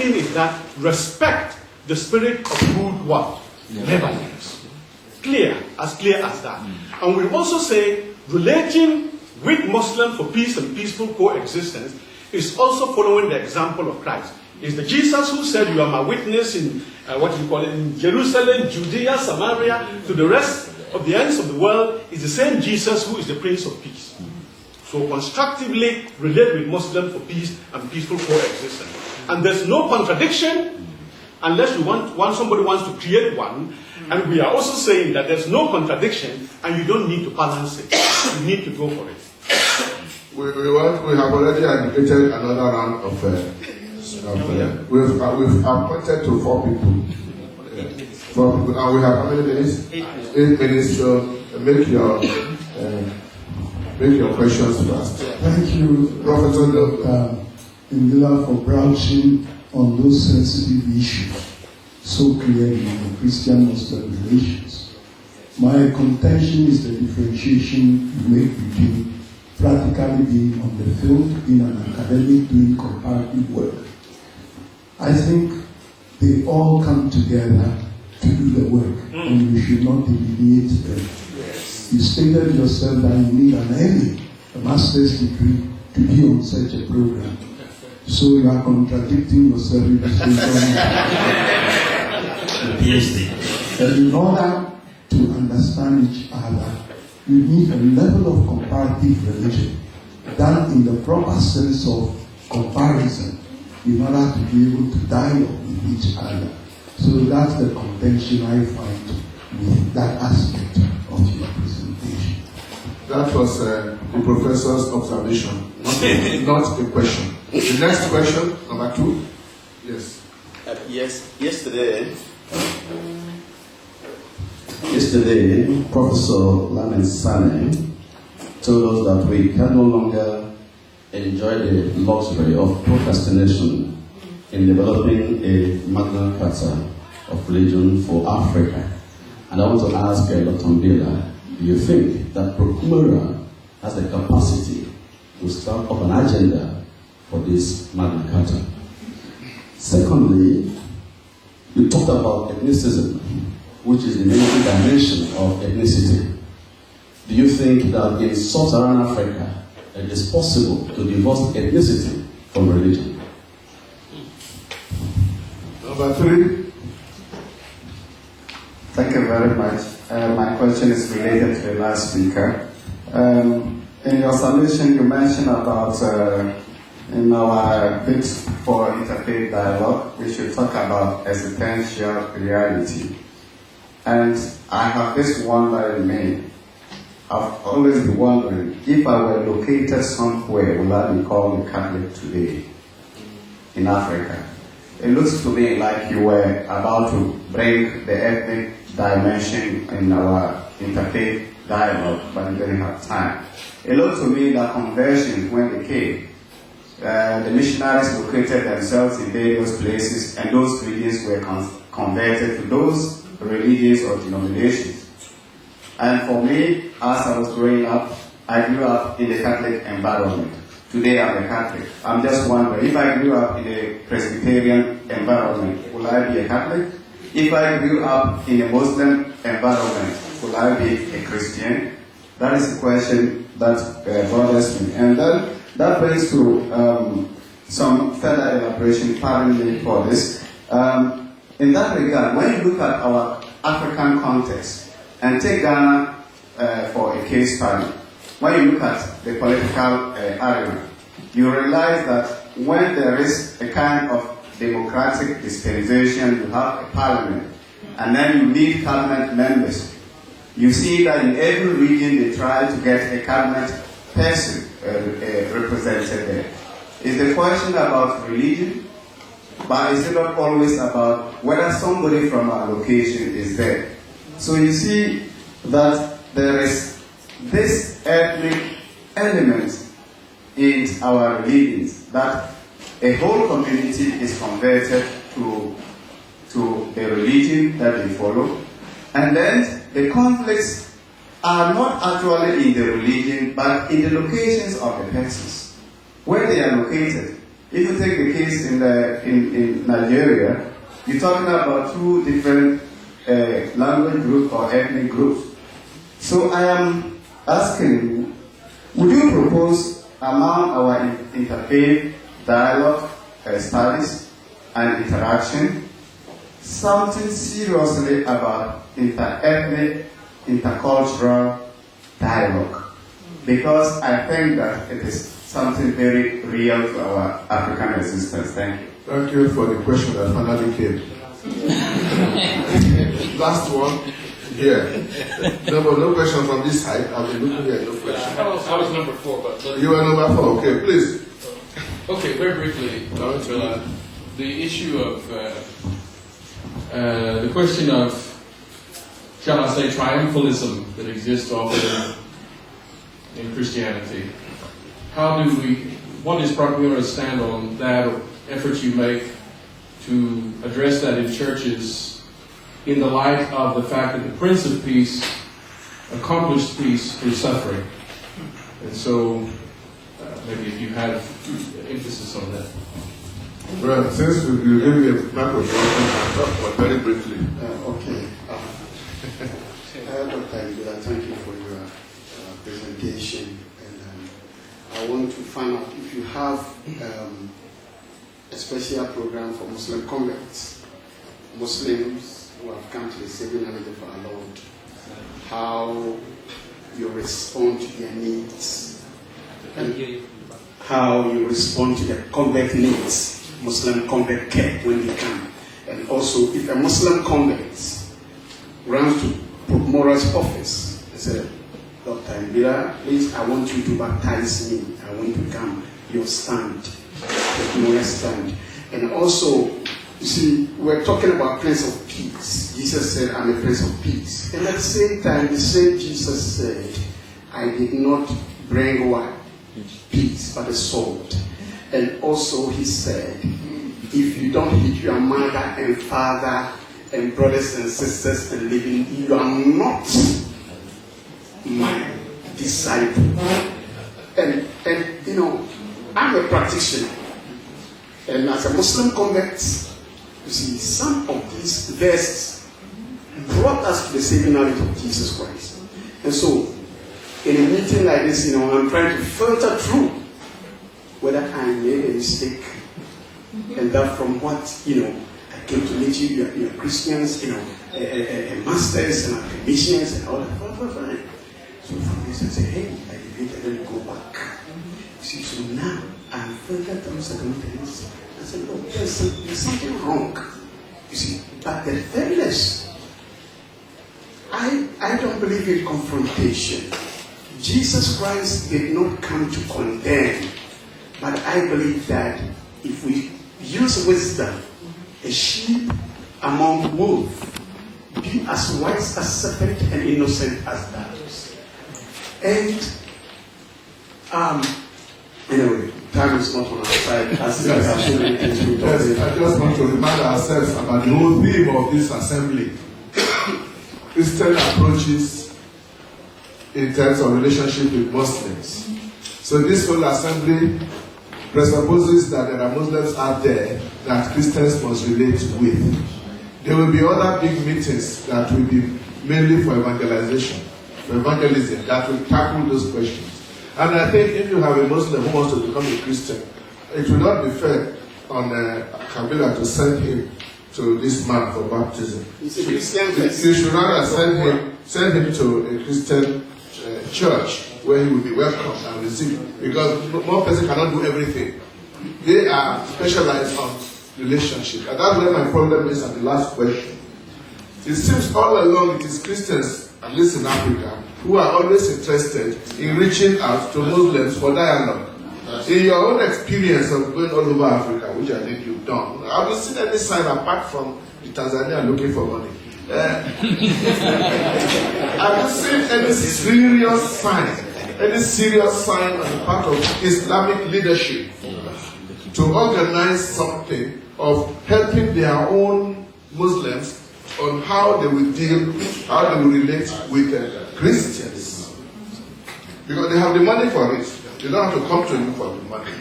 thing is that respect the spirit of good what? Never leaves. Clear as that. And we also say relating with Muslims for peace and peaceful coexistence is also following the example of Christ. It's the Jesus who said, "You are my witness in in Jerusalem, Judea, Samaria, to the rest of the ends of the world." Is the same Jesus who is the Prince of Peace. So constructively relate with Muslims for peace and peaceful coexistence. And there's no contradiction unless somebody wants to create one. And we are also saying that there's no contradiction and you don't need to balance it. You need to go for it. We have already indicated another round of we've appointed to 4 people. 4 people. And we have how many minutes? 8 minutes. So make your questions fast. Thank you, Professor Mbillah, for broaching on those sensitive issues so clearly in the Christian-Muslim relations. My contention is the differentiation you make between practically being on the field, being an academic, doing comparative work. I think they all come together to do the work, and we should not delineate them. You stated yourself that you need an MA, a master's degree, to be on such a program. So you are contradicting yourself in the PhD. And in order to understand each other, you need a level of comparative religion done in the proper sense of comparison in order to be able to dialogue with each other. So that's the contention I find with that aspect of your presentation. That was the professor's observation, not a question. The next question, number 2. Yes. Yesterday, Professor Lamin Sane told us that we can no longer enjoy the luxury of procrastination in developing a Magna Carta of religion for Africa. And I want to ask Dr. Mbillah, do you think that Procurator has the capacity to start up an agenda for this Magna Carta? Secondly, you talked about ethnicism, which is the main dimension of ethnicity. Do you think that in sub-Saharan Africa it is possible to divorce ethnicity from religion? Number 3. Thank you very much. My question is related to the last speaker. In your submission, you mentioned about in our bid for interfaith dialogue, we should talk about existential reality. And I have this wonder in me. I've always been wondering, if I were located somewhere, will I be called a Catholic today in Africa? It looks to me like you were about to bring the ethnic dimension in our interfaith dialogue, but you didn't have time. It looked to me that conversions, when they came, the missionaries located themselves in various places, and those regions were converted to those religions or denominations. And for me, as I was growing up, I grew up in a Catholic environment. Today I'm a Catholic. I'm just wondering, if I grew up in a Presbyterian environment, will I be a Catholic? If I grew up in a Muslim environment, will I be a Christian? That is the question that bothers me. And then that brings to some further elaboration, pardon me for this. In that regard, when you look at our African context, and take Ghana for a case study, when you look at the political arena, you realize that when there is a kind of democratic dispensation, you have a parliament, and then you need cabinet members. You see that in every region they try to get a cabinet person represented there. Is the question about religion? But is it not always about whether somebody from our location is there? So you see that there is this ethnic element in our religions, that a whole community is converted to a religion that they follow, and then the conflicts are not actually in the religion, but in the locations of the persons, where they are located. if you take the case in Nigeria, you're talking about two different language groups or ethnic groups. So I am asking you, would you propose among our interfaith dialogue studies and interaction something seriously about inter-ethnic, intercultural dialogue? Because I think that it is something very real to our African existence. Thank you. Thank you for the question that finally came. Last one here. No question from this side. I've been looking here. No question. I was number 4, but You were number 4. Okay, please. Okay, very briefly, Dr. Mbillah, the issue of the question of, shall I say, triumphalism that exists often in Christianity. What is Procurator's stand on that, or efforts you make to address that in churches in the light of the fact that the Prince of Peace accomplished peace through suffering? And so, maybe if you have emphasis on that. Well, since you gave me a microphone, I'll talk about very briefly. Okay. Dr. Mbillah, thank you for your presentation. And I want to find out if you have a special program for Muslim converts, Muslims who have come to the saving knowledge of our Lord, how you respond to their needs, and how you respond to their convert needs, Muslim convert care when they come. And also, if a Muslim convert runs to Pope Moral's office and says, Dr. Mbillah, please, I want you to baptize me. I want to become your stand, your stand. And also, you see, we're talking about Prince of Peace. Jesus said, I'm a Prince of Peace. And at the same time, the same Jesus said, I did not bring what? Peace, but a sword. And also he said, if you don't hit your mother and father and brothers and sisters and living, you are not my disciple. And you know, I'm a practitioner. And as a Muslim convert, you see, some of these verses brought us to the saving knowledge of Jesus Christ. And so, in a meeting like this, you know, I'm trying to filter through whether I made a mistake, and that from what, you know, I came to meet you, you're Christians, you know, masters and academicians and all that. So from this I say, hey, I debated, let me go back. You see, so now I'm filtered through certain things. I said, look, there's something wrong. You see, but the fairness, I don't believe in confrontation. Jesus Christ did not come to condemn, but I believe that if we use wisdom, a sheep among wolves, be as wise as serpent and innocent as doves. And anyway, time is not on our side. As I just want to remind ourselves about the whole theme of this assembly. Christian approaches in terms of relationship with Muslims. So this whole assembly presupposes that there are Muslims out there that Christians must relate with. There will be other big meetings that will be mainly for evangelism that will tackle those questions. And I think if you have a Muslim who wants to become a Christian, it will not be fair on Mbillah to send him to this man for baptism. He's a Christian. You should rather send him to a Christian church where he will be welcomed and received, because one person cannot do everything. They are specialized on relationship, and that's where my problem is at the last question. It seems all along it is Christians, at least in Africa, who are always interested in reaching out to Muslims for dialogue. In your own experience of going all over Africa, which I think you've done, have you seen any sign apart from the Tanzania looking for money? Have you seen any serious sign on the part of Islamic leadership to organize something of helping their own Muslims on how they will relate with Christians? Because they have the money for it. You don't have to come to him for the money.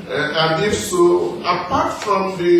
And if so, apart from the